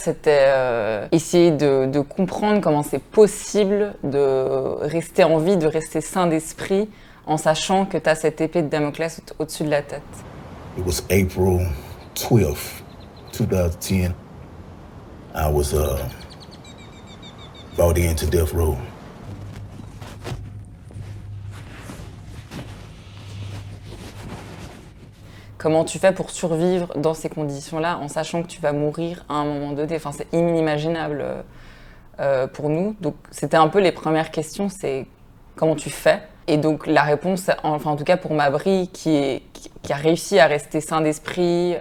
c'était essayer de comprendre comment c'est possible de rester en vie, de rester sain d'esprit, en sachant que tu as cette épée de Damoclès au-dessus de la tête. It was April 12th, 2010. I was brought into death row. Comment tu fais pour survivre dans ces conditions-là en sachant que tu vas mourir à un moment donné? Enfin, c'est inimaginable pour nous. Donc, c'était un peu les premières questions, c'est comment tu fais? Et donc, la réponse, enfin, en tout cas pour Mabry, qui a réussi à rester sain d'esprit,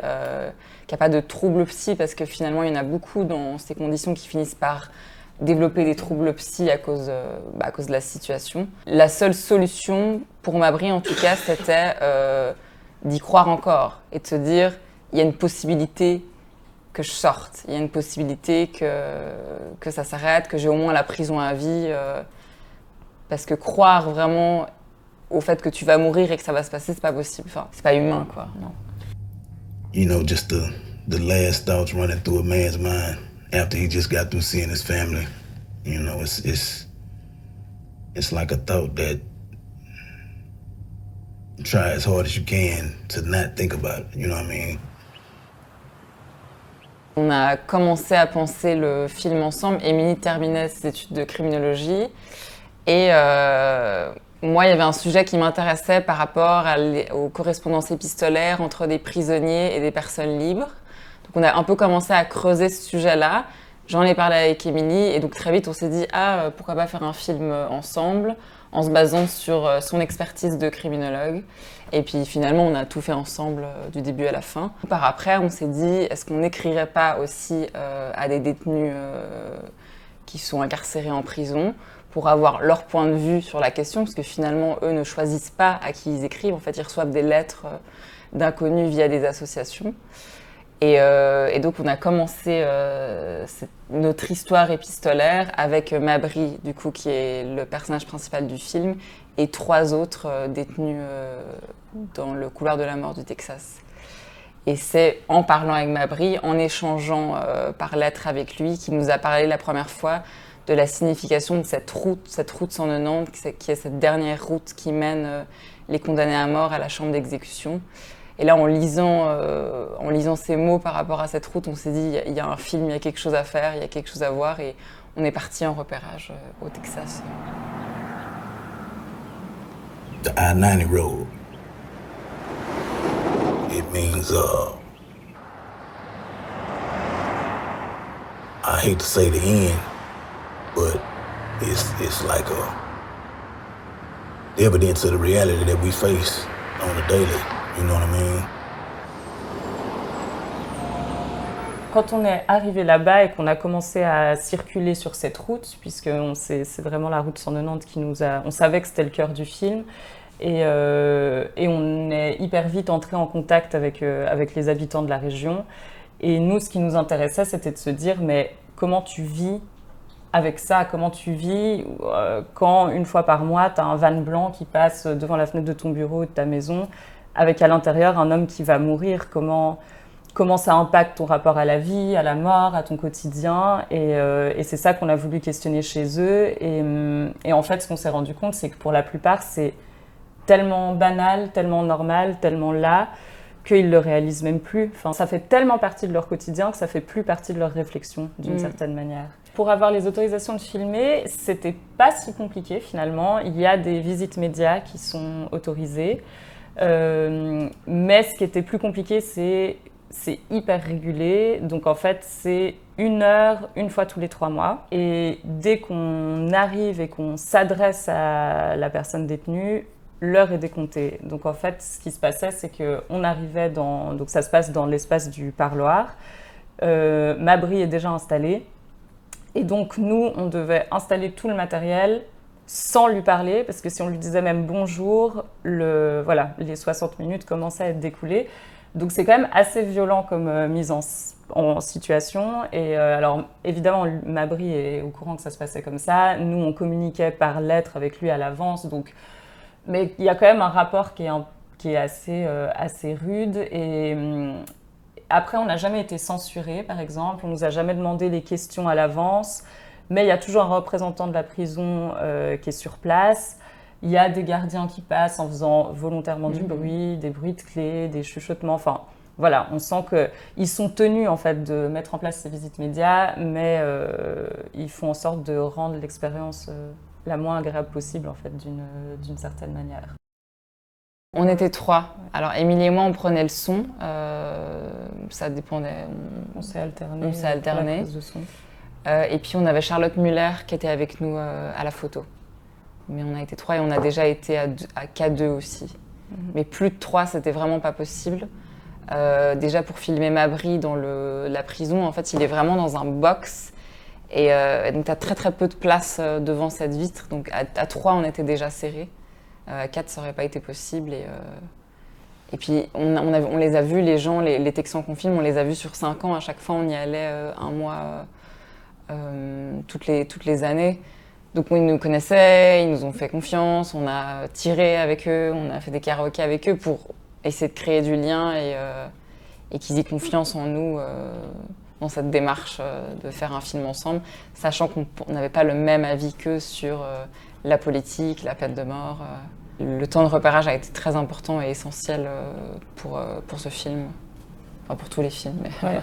qui n'a pas de troubles psy, parce que finalement, il y en a beaucoup dans ces conditions qui finissent par développer des troubles psy à cause de la situation. La seule solution pour Mabry, en tout cas, c'était d'y croire encore et de se dire il y a une possibilité que je sorte, il y a une possibilité que ça s'arrête, que j'ai au moins la prison à vie. Parce que croire vraiment au fait que tu vas mourir et que ça va se passer, c'est pas possible. Enfin, c'est pas humain, quoi. Non. You know, just the last thoughts running through a man's mind after he just got through seeing his family. You know, it's like a thought that try as hard as you can to not think about it, you know what I mean? On a commencé à penser le film ensemble. Émilie terminait ses études de criminologie. Et moi, il y avait un sujet qui m'intéressait par rapport aux correspondances épistolaires entre des prisonniers et des personnes libres. Donc on a un peu commencé à creuser ce sujet-là. J'en ai parlé avec Émilie et donc très vite on s'est dit pourquoi pas faire un film ensemble en se basant sur son expertise de criminologue. Et puis finalement on a tout fait ensemble du début à la fin. Par après on s'est dit est-ce qu'on n'écrirait pas aussi à des détenus qui sont incarcérés en prison pour avoir leur point de vue sur la question, parce que finalement, eux ne choisissent pas à qui ils écrivent. En fait, ils reçoivent des lettres d'inconnus via des associations. Et donc, on a commencé notre histoire épistolaire avec Mabry, du coup, qui est le personnage principal du film, et 3 autres détenus dans le couloir de la mort du Texas. Et c'est en parlant avec Mabry, en échangeant par lettre avec lui, qu'il nous a parlé la première fois de la signification de cette route 190, qui est cette dernière route qui mène les condamnés à mort à la chambre d'exécution. Et là, en lisant ces mots par rapport à cette route, on s'est dit, il y a un film, il y a quelque chose à faire, il y a quelque chose à voir, et on est parti en repérage au Texas. The I-90 road. It means, I hate to say the end, but it's like the evidence of the reality that we face on a daily, you know what I mean? Quand on est arrivé là-bas et qu'on a commencé à circuler sur cette route, puisque c'est vraiment la route 190 qui nous a... On savait que c'était le cœur du film, et on est hyper vite entré en contact avec les habitants de la région. Et nous, ce qui nous intéressait, c'était de se dire, mais comment tu vis avec ça? Comment tu vis quand, une fois par mois, tu as un van blanc qui passe devant la fenêtre de ton bureau ou de ta maison, avec à l'intérieur un homme qui va mourir? Comment ça impacte ton rapport à la vie, à la mort, à ton quotidien? Et c'est ça qu'on a voulu questionner chez eux. Et en fait, ce qu'on s'est rendu compte, c'est que pour la plupart, c'est tellement banal, tellement normal, tellement là, qu'ils ne le réalisent même plus. Enfin, ça fait tellement partie de leur quotidien que ça ne fait plus partie de leur réflexion, d'une certaine manière. Pour avoir les autorisations de filmer, c'était pas si compliqué finalement. Il y a des visites médias qui sont autorisées. Mais ce qui était plus compliqué, c'est hyper régulé. Donc en fait, c'est 1 heure, une fois tous les 3 mois. Et dès qu'on arrive et qu'on s'adresse à la personne détenue, l'heure est décomptée. Donc en fait, ce qui se passait, c'est qu'on arrivait donc ça se passe dans l'espace du parloir. Mabry est déjà installé. Et donc nous, on devait installer tout le matériel sans lui parler, parce que si on lui disait même bonjour, les 60 minutes commençaient à être découlées. Donc c'est quand même assez violent comme mise en situation. Et alors évidemment, Mabry est au courant que ça se passait comme ça. Nous, on communiquait par lettre avec lui à l'avance. Mais il y a quand même un rapport qui est assez rude. Et Après, on n'a jamais été censuré, par exemple. On nous a jamais demandé les questions à l'avance. Mais il y a toujours un représentant de la prison qui est sur place. Il y a des gardiens qui passent en faisant volontairement du bruit, des bruits de clés, des chuchotements. Enfin, voilà, on sent qu'ils sont tenus en fait de mettre en place ces visites médias, mais ils font en sorte de rendre l'expérience la moins agréable possible en fait, d'une certaine manière. On était 3. Alors Émilie et moi, on prenait le son. Ça dépendait. On s'est alternés. On s'est alternés. La prise de son. Et puis on avait Charlotte Muller qui était avec nous à la photo. Mais on a été 3 et on a déjà été à K2 aussi. Mais plus de 3, c'était vraiment pas possible. Déjà pour filmer Mabry dans la prison, en fait, il est vraiment dans un box. Et donc, tu as très très peu de place devant cette vitre. Donc à 3, on était déjà serrés. À 4, ça n'aurait pas été possible. Et puis, on les a vus, les gens, les Texans qu'on filme, on les a vus sur 5 ans. À chaque fois, on y allait un mois toutes les années. Donc, ils nous connaissaient, ils nous ont fait confiance. On a tiré avec eux, on a fait des karaokés avec eux pour essayer de créer du lien et qu'ils aient confiance en nous dans cette démarche de faire un film ensemble, sachant qu'on n'avait pas le même avis qu'eux sur la politique, la peine de mort. Le temps de repérage a été très important et essentiel pour ce film, enfin pour tous les films. Mais... Ouais.